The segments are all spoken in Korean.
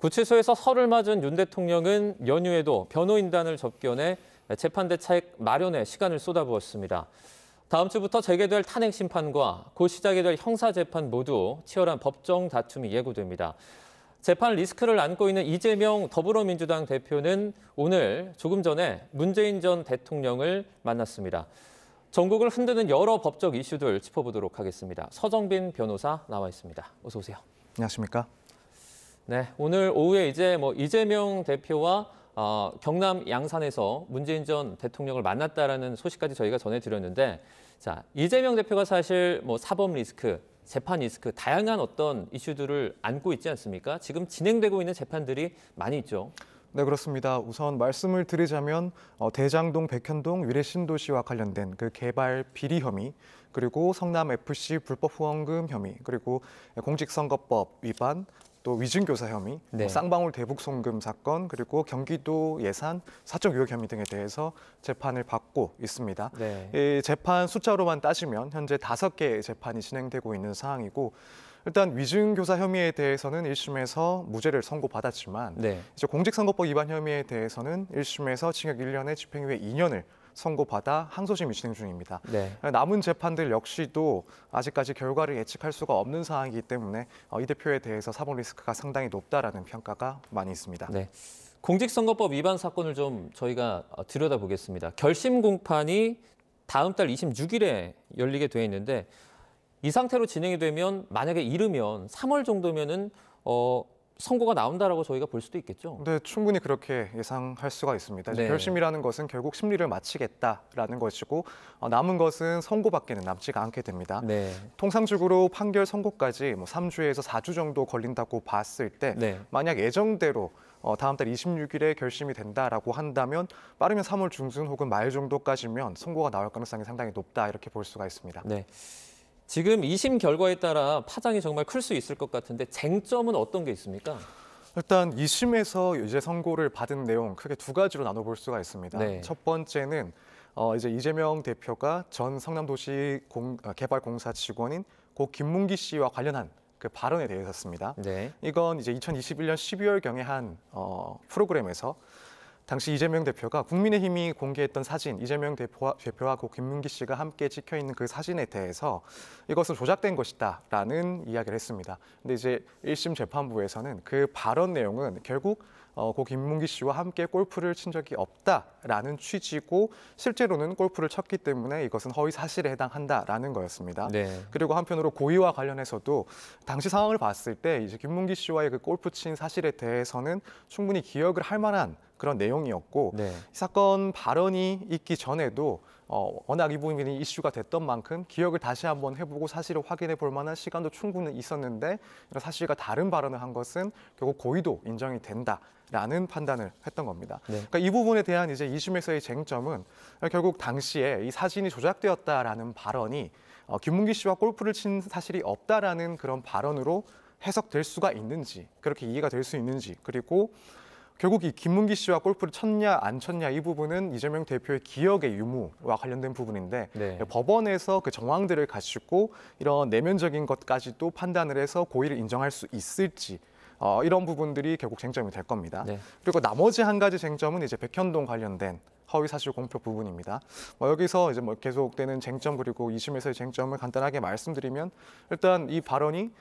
구치소에서 설을 맞은 윤 대통령은 연휴에도 변호인단을 접견해 재판 대책 마련에 시간을 쏟아부었습니다. 다음 주부터 재개될 탄핵 심판과 곧 시작이 될 형사 재판 모두 치열한 법정 다툼이 예고됩니다. 재판 리스크를 안고 있는 이재명 더불어민주당 대표는 오늘 조금 전에 문재인 전 대통령을 만났습니다. 전국을 흔드는 여러 법적 이슈들 짚어보도록 하겠습니다. 서정빈 변호사 나와 있습니다. 어서 오세요. 안녕하십니까? 네, 오늘 오후에 이재명 대표와 경남 양산에서 문재인 전 대통령을 만났다라는 소식까지 저희가 전해드렸는데, 자, 이재명 대표가 사실 사법 리스크, 재판 리스크, 다양한 어떤 이슈들을 안고 있지 않습니까? 지금 진행되고 있는 재판들이 많이 있죠. 네, 그렇습니다. 우선 말씀을 드리자면 대장동 백현동 위례신도시와 관련된 그 개발 비리 혐의, 그리고 성남FC 불법 후원금 혐의, 그리고 공직선거법 위반, 또 위증교사 혐의, 네. 쌍방울 대북 송금 사건, 그리고 경기도 예산 사적 의혹 혐의 등에 대해서 재판을 받고 있습니다. 네. 이 재판 숫자로만 따지면 현재 5개의 재판이 진행되고 있는 상황이고, 일단 위증교사 혐의에 대해서는 1심에서 무죄를 선고받았지만 네. 이제 공직선거법 위반 혐의에 대해서는 1심에서 징역 1년에 집행유예 2년을 선고받아 항소심이 진행 중입니다. 네. 남은 재판들 역시도 아직까지 결과를 예측할 수가 없는 상황이기 때문에 이 대표에 대해서 사법 리스크가 상당히 높다라는 평가가 많이 있습니다. 네. 공직선거법 위반 사건을 좀 저희가 들여다보겠습니다. 결심 공판이 다음 달 26일에 열리게 돼 있는데, 이 상태로 진행이 되면 만약에 이르면 3월 정도면은 선고가 나온다라고 저희가 볼 수도 있겠죠. 네, 충분히 그렇게 예상할 수가 있습니다. 네. 결심이라는 것은 결국 심리를 마치겠다라는 것이고, 남은 것은 선고밖에는 남지가 않게 됩니다. 네. 통상적으로 판결 선고까지 3주에서 4주 정도 걸린다고 봤을 때, 네. 만약 예정대로 다음 달 26일에 결심이 된다라고 한다면 빠르면 3월 중순 혹은 말 정도까지면 선고가 나올 가능성이 상당히 높다, 이렇게 볼 수가 있습니다. 네. 지금 2심 결과에 따라 파장이 정말 클 수 있을 것 같은데, 쟁점은 어떤 게 있습니까? 일단 2심에서 이제 선고를 받은 내용 크게 2가지로 나눠볼 수가 있습니다. 네. 첫 번째는 이제 이재명 대표가 전 성남도시 개발공사 직원인 고 김문기 씨와 관련한 그 발언에 대해서였습니다. 네. 이건 이제 2021년 12월경에 한 프로그램에서 당시 이재명 대표가 국민의힘이 공개했던 사진, 이재명 대표와 고 김문기 씨가 함께 찍혀 있는 그 사진에 대해서 이것은 조작된 것이다라는 이야기를 했습니다. 근데 이제 1심 재판부에서는 그 발언 내용은 결국 고 김문기 씨와 함께 골프를 친 적이 없다라는 취지고, 실제로는 골프를 쳤기 때문에 이것은 허위 사실에 해당한다라는 거였습니다. 네. 그리고 한편으로 고의와 관련해서도 당시 상황을 봤을 때 이제 김문기 씨와의 그 골프 친 사실에 대해서는 충분히 기억을 할 만한 그런 내용이었고, 네. 이 사건 발언이 있기 전에도 워낙 이 부분이 이슈가 됐던 만큼 기억을 다시 한번 해보고 사실을 확인해 볼 만한 시간도 충분히 있었는데, 이런 사실과 다른 발언을 한 것은 결국 고의도 인정이 된다라는 판단을 했던 겁니다. 네. 그러니까 이 부분에 대한 이제 2심에서의 쟁점은 결국 당시에 이 사진이 조작되었다라는 발언이 김문기 씨와 골프를 친 사실이 없다라는 그런 발언으로 해석될 수가 있는지, 그렇게 이해가 될 수 있는지, 그리고 결국 이 김문기 씨와 골프를 쳤냐 안 쳤냐, 이 부분은 이재명 대표의 기억의 유무와 관련된 부분인데, 네. 법원에서 그 정황들을 가지고 이런 내면적인 것까지도 판단을 해서 고의를 인정할 수 있을지, 이런 부분들이 결국 쟁점이 될 겁니다. 네. 그리고 나머지 한 가지 쟁점은 이제 백현동 관련된 허위사실 공표 부분입니다. 여기서 이제 계속되는 쟁점, 그리고 2심에서의 쟁점을 간단하게 말씀드리면, 일단 이 발언이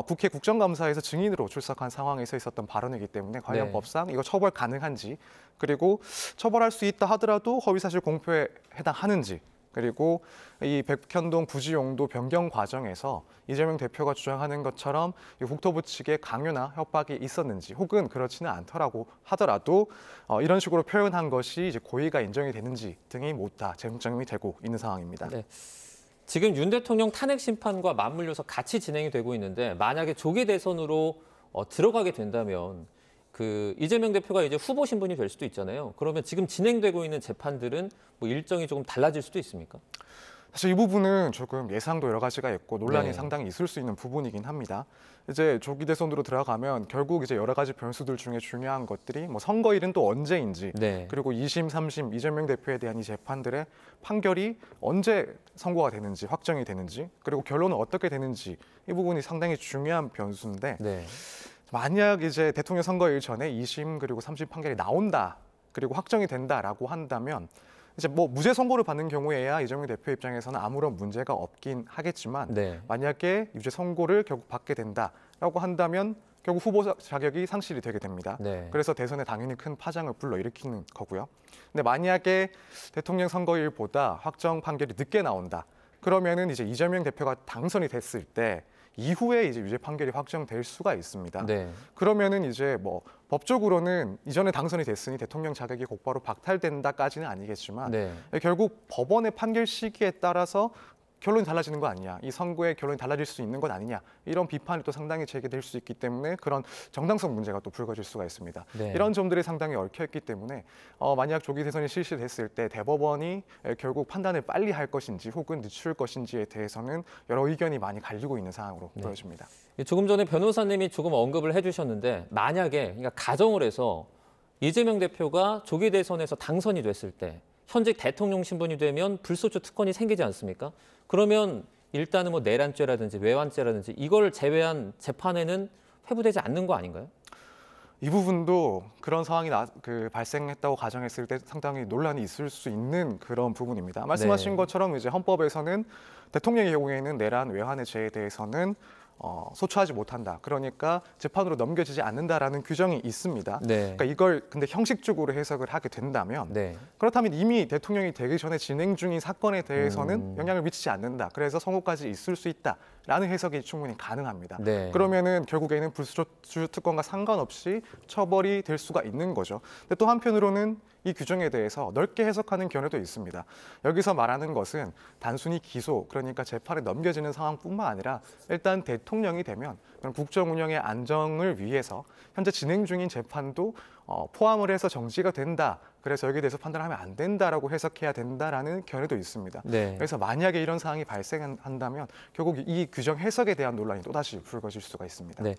국회 국정감사에서 증인으로 출석한 상황에서 있었던 발언이기 때문에 관련 네. 법상 이거 처벌 가능한지, 그리고 처벌할 수 있다 하더라도 허위사실 공표에 해당하는지, 그리고 이 백현동 부지 용도 변경 과정에서 이재명 대표가 주장하는 것처럼 국토부 측의 강요나 협박이 있었는지, 혹은 그렇지는 않더라고 하더라도 이런 식으로 표현한 것이 이제 고의가 인정이 되는지 등이 모두 다 쟁점이 되고 있는 상황입니다. 네. 지금 윤 대통령 탄핵 심판과 맞물려서 같이 진행이 되고 있는데, 만약에 조기 대선으로 들어가게 된다면 그 이재명 대표가 이제 후보 신분이 될 수도 있잖아요. 그러면 지금 진행되고 있는 재판들은 일정이 조금 달라질 수도 있습니까? 사실 이 부분은 조금 예상도 여러 가지가 있고 논란이 네. 상당히 있을 수 있는 부분이긴 합니다. 이제 조기 대선으로 들어가면 결국 이제 여러 가지 변수들 중에 중요한 것들이 선거일은 또 언제인지, 네. 그리고 2심, 3심 이재명 대표에 대한 이 재판들의 판결이 언제 선고가 되는지, 확정이 되는지, 그리고 결론은 어떻게 되는지, 이 부분이 상당히 중요한 변수인데, 네. 만약 이제 대통령 선거일 전에 2심 그리고 3심 판결이 나온다, 그리고 확정이 된다라고 한다면 이제 뭐 무죄 선고를 받는 경우에야 이재명 대표 입장에서는 아무런 문제가 없긴 하겠지만 네. 만약에 유죄 선고를 결국 받게 된다라고 한다면 결국 후보 자격이 상실이 되게 됩니다. 네. 그래서 대선에 당연히 큰 파장을 불러일으키는 거고요. 근데 만약에 대통령 선거일보다 확정 판결이 늦게 나온다, 그러면은 이제 이재명 대표가 당선이 됐을 때 이후에 이제 유죄 판결이 확정될 수가 있습니다. 네. 그러면은 이제 뭐 법적으로는 이전에 당선이 됐으니 대통령 자격이 곧바로 박탈된다까지는 아니겠지만 네. 결국 법원의 판결 시기에 따라서 결론이 달라지는 거 아니냐, 이 선고의 결론이 달라질 수 있는 것 아니냐, 이런 비판이 또 상당히 제기될 수 있기 때문에 그런 정당성 문제가 또 불거질 수가 있습니다. 네. 이런 점들이 상당히 얽혀있기 때문에 만약 조기 대선이 실시됐을 때 대법원이 결국 판단을 빨리 할 것인지 혹은 늦출 것인지에 대해서는 여러 의견이 많이 갈리고 있는 상황으로 네. 보여집니다. 조금 전에 변호사님이 조금 언급을 해주셨는데 만약에 그러니까 가정을 해서 이재명 대표가 조기 대선에서 당선이 됐을 때 현직 대통령 신분이 되면 불소추 특권이 생기지 않습니까? 그러면 일단은 뭐 내란죄라든지 외환죄라든지 이걸 제외한 재판에는 회부되지 않는 거 아닌가요? 이 부분도 그런 상황이 발생했다고 가정했을 때 상당히 논란이 있을 수 있는 그런 부분입니다. 말씀하신 네. 것처럼 이제 헌법에서는 대통령의 경우에는 내란 외환의 죄에 대해서는 소추하지 못한다. 그러니까 재판으로 넘겨지지 않는다라는 규정이 있습니다. 네. 그러니까 이걸 근데 형식적으로 해석을 하게 된다면 네. 그렇다면 이미 대통령이 되기 전에 진행 중인 사건에 대해서는 영향을 미치지 않는다. 그래서 선고까지 있을 수 있다라는 해석이 충분히 가능합니다. 네. 그러면은 결국에는 불소추 특권과 상관없이 처벌이 될 수가 있는 거죠. 근데 또 한편으로는 이 규정에 대해서 넓게 해석하는 견해도 있습니다. 여기서 말하는 것은 단순히 기소, 그러니까 재판에 넘겨지는 상황뿐만 아니라 일단 대통령이 되면 국정 운영의 안정을 위해서 현재 진행 중인 재판도 포함을 해서 정지가 된다. 그래서 여기에 대해서 판단하면 안 된다라고 해석해야 된다라는 견해도 있습니다. 네. 그래서 만약에 이런 상황이 발생한다면 결국 이 규정 해석에 대한 논란이 또다시 불거질 수가 있습니다. 네.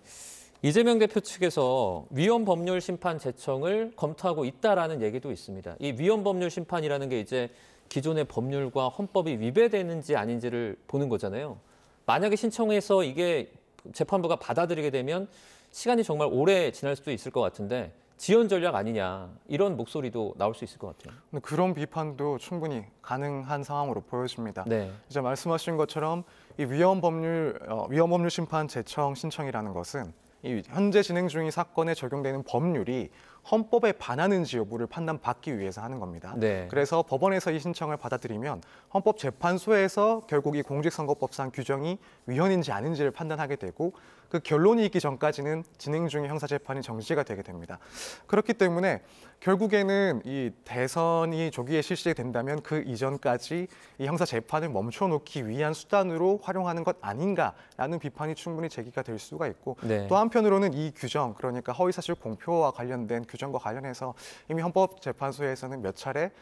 이재명 대표 측에서 위헌 법률 심판 제청을 검토하고 있다라는 얘기도 있습니다. 이 위헌 법률 심판이라는 게 이제 기존의 법률과 헌법이 위배되는지 아닌지를 보는 거잖아요. 만약에 신청해서 이게 재판부가 받아들이게 되면 시간이 정말 오래 지날 수도 있을 것 같은데 지연 전략 아니냐 이런 목소리도 나올 수 있을 것 같아요. 그런 비판도 충분히 가능한 상황으로 보여집니다. 네. 이제 말씀하신 것처럼 이 위헌 법률 심판 제청 신청이라는 것은 이 현재 진행 중인 사건에 적용되는 법률이 헌법에 반하는지 여부를 판단받기 위해서 하는 겁니다. 네. 그래서 법원에서 이 신청을 받아들이면 헌법재판소에서 결국 이 공직선거법상 규정이 위헌인지 아닌지를 판단하게 되고 그 결론이 있기 전까지는 진행 중인 형사재판이 정지가 되게 됩니다. 그렇기 때문에 결국에는 이 대선이 조기에 실시된다면 그 이전까지 이 형사재판을 멈춰놓기 위한 수단으로 활용하는 것 아닌가라는 비판이 충분히 제기가 될 수가 있고 네. 또 한편으로는 이 규정, 그러니까 허위사실 공표와 관련된 규정과 관련해서 이미 헌법재판소에서는 몇 차례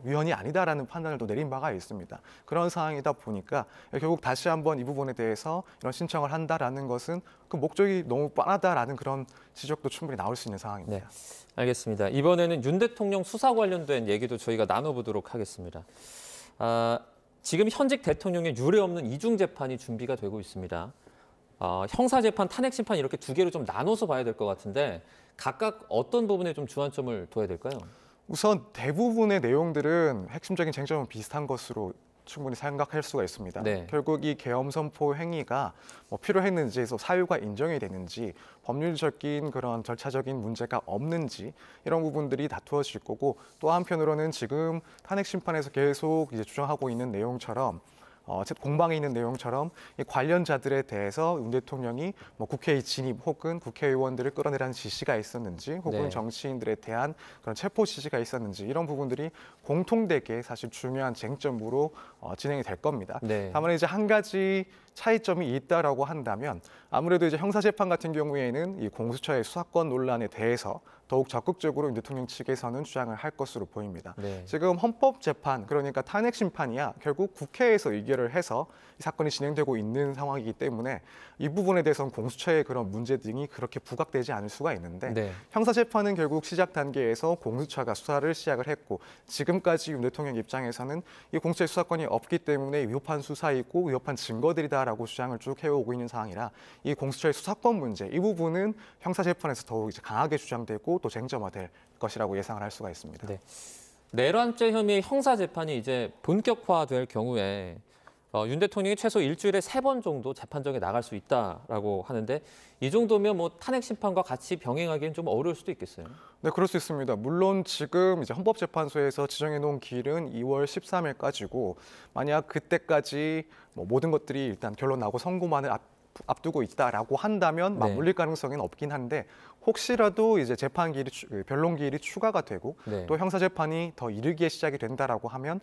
위헌이 아니다라는 판단을 또 내린 바가 있습니다. 그런 상황이다 보니까 결국 다시 한번 이 부분에 대해서 이런 신청을 한다라는 것은 그 목적이 너무 뻔하다라는 그런 지적도 충분히 나올 수 있는 상황입니다. 네, 알겠습니다. 이번에는 윤 대통령 수사 관련된 얘기도 저희가 나눠보도록 하겠습니다. 지금 현직 대통령의 유례 없는 이중 재판이 준비가 되고 있습니다. 형사재판, 탄핵심판 이렇게 두 개로 좀 나눠서 봐야 될 것 같은데 각각 어떤 부분에 좀 주안점을 둬야 될까요? 우선 대부분의 내용들은 핵심적인 쟁점은 비슷한 것으로 충분히 생각할 수가 있습니다. 네. 결국 이 계엄 선포 행위가 필요했는지에서 사유가 인정이 되는지 법률적인 그런 절차적인 문제가 없는지 이런 부분들이 다투어질 거고 또 한편으로는 지금 탄핵 심판에서 계속 이제 주장하고 있는 내용처럼 공방에 있는 내용처럼 이 관련자들에 대해서 윤 대통령이 국회의 진입 혹은 국회의원들을 끌어내라는 지시가 있었는지 혹은 네. 정치인들에 대한 그런 체포 지시가 있었는지 이런 부분들이 공통되게 사실 중요한 쟁점으로 진행이 될 겁니다. 네. 다만 이제 한 가지 차이점이 있다라고 한다면 아무래도 이제 형사재판 같은 경우에는 이 공수처의 수사권 논란에 대해서 더욱 적극적으로 윤 대통령 측에서는 주장을 할 것으로 보입니다. 네. 지금 헌법재판, 그러니까 탄핵심판이야 결국 국회에서 의결을 해서 이 사건이 진행되고 있는 상황이기 때문에 이 부분에 대해서는 공수처의 그런 문제 등이 그렇게 부각되지 않을 수가 있는데 네. 형사재판은 결국 시작 단계에서 공수처가 수사를 시작을 했고 지금까지 윤 대통령 입장에서는 이 공수처의 수사권이 없기 때문에 위협한 수사이고 위협한 증거들이다 된다라고 주장을 쭉 해오고 있는 상황이라 이 공수처의 수사권 문제 이 부분은 형사 재판에서 더욱 이제 강하게 주장되고 또 쟁점화될 것이라고 예상을 할 수가 있습니다. 네. 내란죄 혐의 형사 재판이 이제 본격화될 경우에 윤 대통령이 최소 일주일에 3번 정도 재판정에 나갈 수 있다라고 하는데 이 정도면 뭐 탄핵 심판과 같이 병행하기는 좀 어려울 수도 있겠어요. 네, 그럴 수 있습니다. 물론 지금 이제 헌법재판소에서 지정해 놓은 기일은 2월 13일까지고 만약 그때까지 뭐 모든 것들이 일단 결론 나고 선고만을 앞두고 있다라고 한다면 네. 맞물릴 가능성은 없긴 한데 혹시라도 이제 재판 기일이 변론 기일이 추가가 되고 네. 또 형사 재판이 더 이르게 시작이 된다라고 하면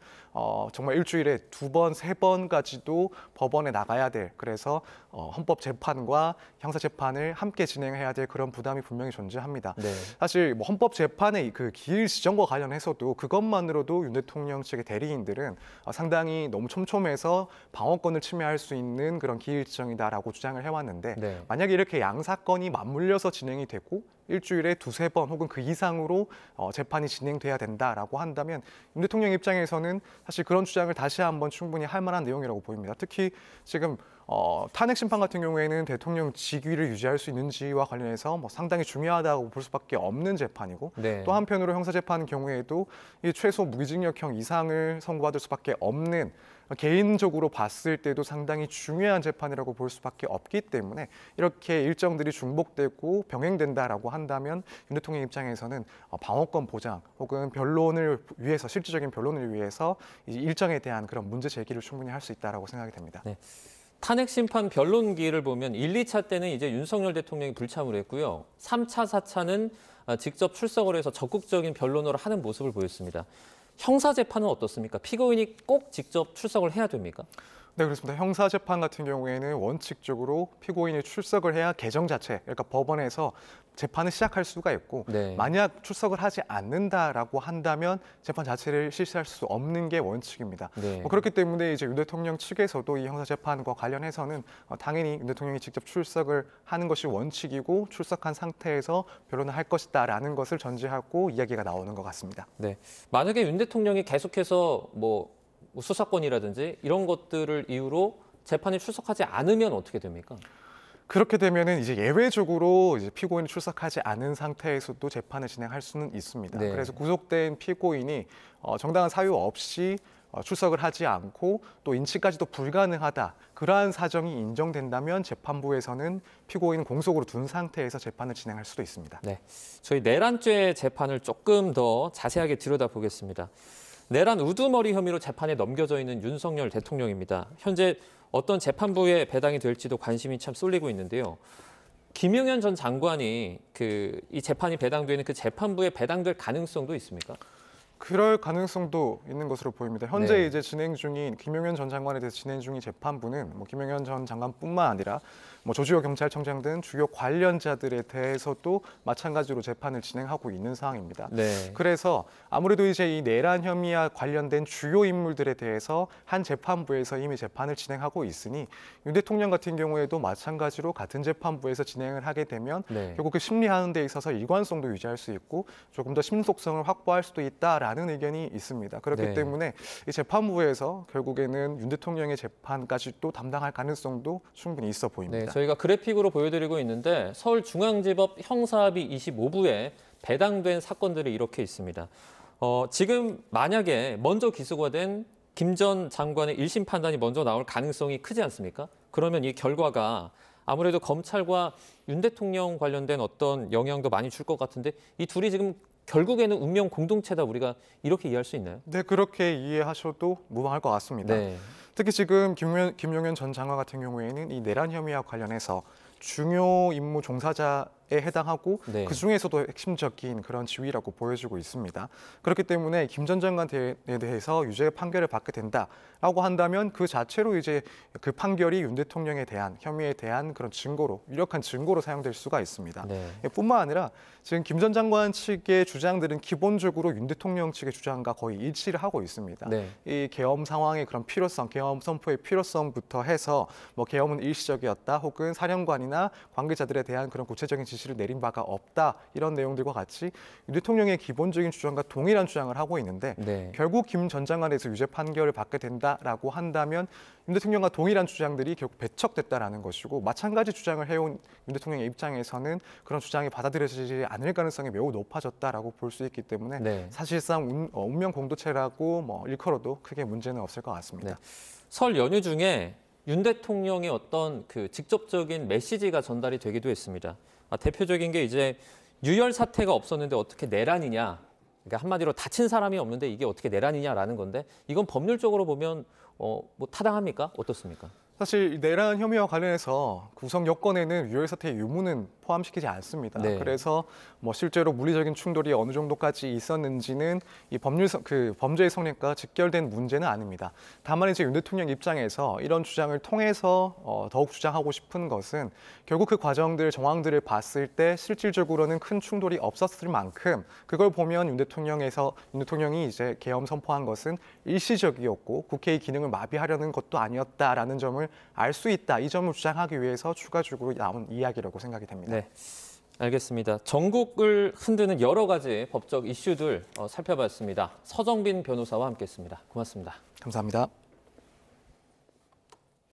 정말 일주일에 2번, 3번까지도 법원에 나가야 될 그래서 헌법 재판과 형사 재판을 함께 진행해야 될 그런 부담이 분명히 존재합니다. 네. 사실 뭐 헌법 재판의 그 기일 지정과 관련해서도 그것만으로도 윤 대통령 측의 대리인들은 상당히 너무 촘촘해서 방어권을 침해할 수 있는 그런 기일 지정이다라고 주장을 해왔는데 네. 만약에 이렇게 양 사건이 맞물려서 진행이 되고 일주일에 2-3번 혹은 그 이상으로 재판이 진행돼야 된다라고 한다면 윤 대통령 입장에서는 사실 그런 주장을 다시 한번 충분히 할 만한 내용이라고 보입니다. 특히 지금 탄핵 심판 같은 경우에는 대통령 직위를 유지할 수 있는지와 관련해서 뭐 상당히 중요하다고 볼 수밖에 없는 재판이고 네. 또 한편으로 형사 재판 경우에도 이 최소 무기징역형 이상을 선고받을 수밖에 없는 개인적으로 봤을 때도 상당히 중요한 재판이라고 볼 수밖에 없기 때문에 이렇게 일정들이 중복되고 병행된다라고 한다면 윤 대통령 입장에서는 방어권 보장 혹은 변론을 위해서 실질적인 변론을 위해서 이 일정에 대한 그런 문제 제기를 충분히 할 수 있다라고 생각이 됩니다. 네. 탄핵 심판 변론기를 보면 1, 2차 때는 이제 윤석열 대통령이 불참을 했고요. 3차, 4차는 직접 출석을 해서 적극적인 변론을 하는 모습을 보였습니다. 형사 재판은 어떻습니까? 피고인이 꼭 직접 출석을 해야 됩니까? 네, 그렇습니다. 형사 재판 같은 경우에는 원칙적으로 피고인이 출석을 해야 개정 자체, 그러니까 법원에서 재판을 시작할 수가 있고 네. 만약 출석을 하지 않는다라고 한다면 재판 자체를 실시할 수 없는 게 원칙입니다. 네. 그렇기 때문에 이제 윤 대통령 측에서도 이 형사 재판과 관련해서는 당연히 윤 대통령이 직접 출석을 하는 것이 원칙이고 출석한 상태에서 변론을 할 것이다라는 것을 전제하고 이야기가 나오는 것 같습니다. 네. 만약에 윤 대통령이 계속해서 뭐 수사권이라든지 이런 것들을 이유로 재판에 출석하지 않으면 어떻게 됩니까? 그렇게 되면은 이제 예외적으로 이제 피고인이 출석하지 않은 상태에서도 재판을 진행할 수는 있습니다. 네. 그래서 구속된 피고인이 정당한 사유 없이 출석을 하지 않고 또 인치까지도 불가능하다. 그러한 사정이 인정된다면 재판부에서는 피고인 공석으로 둔 상태에서 재판을 진행할 수도 있습니다. 네. 저희 내란죄 재판을 조금 더 자세하게 들여다보겠습니다. 내란 우두머리 혐의로 재판에 넘겨져 있는 윤석열 대통령입니다. 현재 어떤 재판부에 배당이 될지도 관심이 참 쏠리고 있는데요. 김용현 전 장관이 이 재판이 배당되는 그 재판부에 배당될 가능성도 있습니까? 그럴 가능성도 있는 것으로 보입니다. 현재 네. 이제 진행 중인 김용현 전 장관에 대해서 진행 중인 재판부는 뭐 김용현 전 장관뿐만 아니라 뭐 조지호 경찰청장 등 주요 관련자들에 대해서도 마찬가지로 재판을 진행하고 있는 상황입니다. 네. 그래서 아무래도 이제 이 내란 혐의와 관련된 주요 인물들에 대해서 한 재판부에서 이미 재판을 진행하고 있으니 윤 대통령 같은 경우에도 마찬가지로 같은 재판부에서 진행을 하게 되면 네. 결국 그 심리하는 데 있어서 일관성도 유지할 수 있고 조금 더 신속성을 확보할 수도 있다라는 의견이 있습니다. 그렇기 네. 때문에 이 재판부에서 결국에는 윤 대통령의 재판까지 또 담당할 가능성도 충분히 있어 보입니다. 네, 저희가 그래픽으로 보여드리고 있는데 서울중앙지법 형사합의 25부에 배당된 사건들이 이렇게 있습니다. 지금 만약에 먼저 기소가 된 김 전 장관의 1심 판단이 먼저 나올 가능성이 크지 않습니까? 그러면 이 결과가 아무래도 검찰과 윤 대통령 관련된 어떤 영향도 많이 줄 것 같은데 이 둘이 지금 결국에는 운명 공동체다 우리가 이렇게 이해할 수 있나요? 네, 그렇게 이해하셔도 무방할 것 같습니다. 네. 특히 지금 김용현 전 장관 같은 경우에는 이 내란 혐의와 관련해서 중요 임무 종사자에 해당하고 네. 그 중에서도 핵심적인 그런 지위라고 보여지고 있습니다. 그렇기 때문에 김 전 장관에 대해서 유죄 판결을 받게 된다라고 한다면 그 자체로 이제 그 판결이 윤 대통령에 대한 혐의에 대한 그런 증거로 유력한 증거로 사용될 수가 있습니다. 네. 뿐만 아니라 지금 김 전 장관 측의 주장들은 기본적으로 윤 대통령 측의 주장과 거의 일치를 하고 있습니다. 네. 이 계엄 상황의 그런 필요성, 계엄 선포의 필요성부터 해서 뭐 계엄은 일시적이었다, 혹은 사령관이나 관계자들에 대한 그런 구체적인 지시 지시를 내린 바가 없다 이런 내용들과 같이 윤 대통령의 기본적인 주장과 동일한 주장을 하고 있는데 네. 결국 김 전 장관에서 유죄 판결을 받게 된다라고 한다면 윤 대통령과 동일한 주장들이 결국 배척됐다라는 것이고 마찬가지 주장을 해온 윤 대통령의 입장에서는 그런 주장이 받아들여지지 않을 가능성이 매우 높아졌다라고 볼 수 있기 때문에 네. 사실상 운명 공도체라고 일컬어도 크게 문제는 없을 것 같습니다. 네. 설 연휴 중에 윤 대통령의 어떤 그 직접적인 메시지가 전달이 되기도 했습니다. 대표적인 게 이제 유혈 사태가 없었는데 어떻게 내란이냐. 그러니까 한마디로 다친 사람이 없는데 이게 어떻게 내란이냐라는 건데 이건 법률적으로 보면 뭐 타당합니까? 어떻습니까? 사실 내란 혐의와 관련해서 구성 여건에는 유혈 사태의 유무는 포함시키지 않습니다. 네. 그래서 실제로 물리적인 충돌이 어느 정도까지 있었는지는 이 범죄의 성립과 직결된 문제는 아닙니다. 다만 이제 윤 대통령 입장에서 이런 주장을 통해서 더욱 주장하고 싶은 것은 결국 그 과정들 정황들을 봤을 때 실질적으로는 큰 충돌이 없었을 만큼 그걸 보면 윤 대통령이 이제 계엄 선포한 것은 일시적이었고 국회의 기능을 마비하려는 것도 아니었다라는 점을 알 수 있다. 이 점을 주장하기 위해서 추가적으로 나온 이야기라고 생각이 됩니다. 네, 알겠습니다. 전국을 흔드는 여러 가지 법적 이슈들 살펴봤습니다. 서정빈 변호사와 함께했습니다. 고맙습니다. 감사합니다.